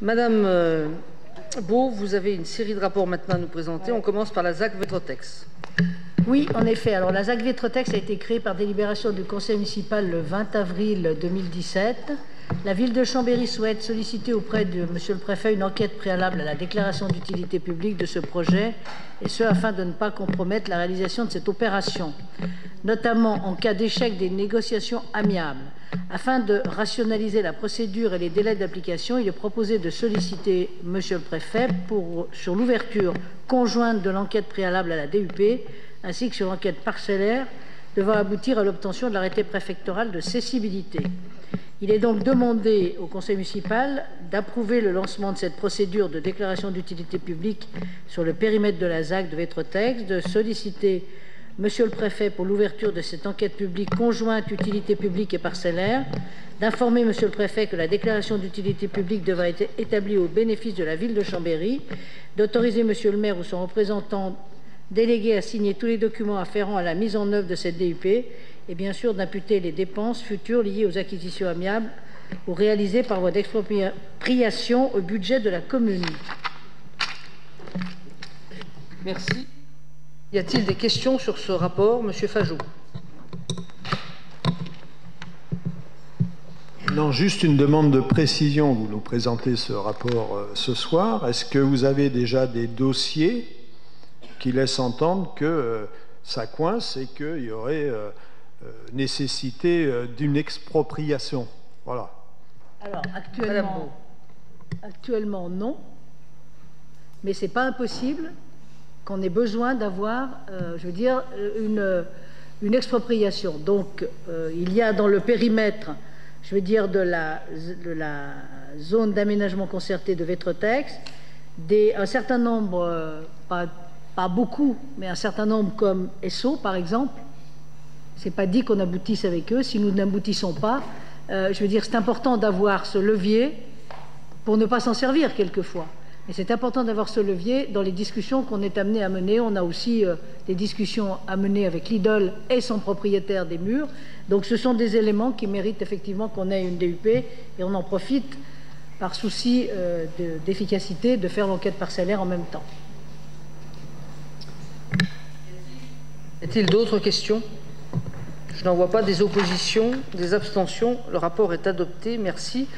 Madame Beau, vous avez une série de rapports maintenant à nous présenter. On commence par la ZAC Vétrotex. Oui, en effet. Alors, la ZAC Vétrotex a été créée par délibération du conseil municipal le 20 avril 2017. La ville de Chambéry souhaite solliciter auprès de monsieur le préfet une enquête préalable à la déclaration d'utilité publique de ce projet, et ce afin de ne pas compromettre la réalisation de cette opération, notamment en cas d'échec des négociations amiables. Afin de rationaliser la procédure et les délais d'application, il est proposé de solliciter monsieur le préfet sur l'ouverture conjointe de l'enquête préalable à la DUP, ainsi que sur l'enquête parcellaire devant aboutir à l'obtention de l'arrêté préfectoral de cessibilité. Il est donc demandé au conseil municipal d'approuver le lancement de cette procédure de déclaration d'utilité publique sur le périmètre de la ZAC de Vétrotex, de solliciter monsieur le préfet pour l'ouverture de cette enquête publique conjointe utilité publique et parcellaire, d'informer monsieur le préfet que la déclaration d'utilité publique devra être établie au bénéfice de la ville de Chambéry, d'autoriser monsieur le maire ou son représentant délégué à signer tous les documents afférents à la mise en œuvre de cette DUP, et bien sûr d'imputer les dépenses futures liées aux acquisitions amiables ou réalisées par voie d'expropriation au budget de la commune. Merci. Y a-t-il des questions sur ce rapport, monsieur Fajou? Non, juste une demande de précision. Vous nous présentez ce rapport ce soir. Est-ce que vous avez déjà des dossiers qui laissent entendre que ça coince et qu'il y aurait nécessité d'une expropriation? Voilà. Alors, actuellement non, mais ce n'est pas impossible qu'on ait besoin d'avoir, je veux dire, une expropriation. Donc, il y a dans le périmètre, je veux dire, de la zone d'aménagement concerté de Vétrotex, un certain nombre, pas beaucoup, mais un certain nombre comme Esso, par exemple. Ce n'est pas dit qu'on aboutisse avec eux. Si nous n'aboutissons pas, je veux dire, c'est important d'avoir ce levier pour ne pas s'en servir quelquefois. Mais c'est important d'avoir ce levier dans les discussions qu'on est amené à mener. On a aussi des discussions à mener avec l'IDOL et son propriétaire des murs. Donc ce sont des éléments qui méritent effectivement qu'on ait une DUP, et on en profite par souci d'efficacité de faire l'enquête parcellaire en même temps. Y a-t-il d'autres questions? Je n'en vois pas. Des oppositions, des abstentions. Le rapport est adopté. Merci.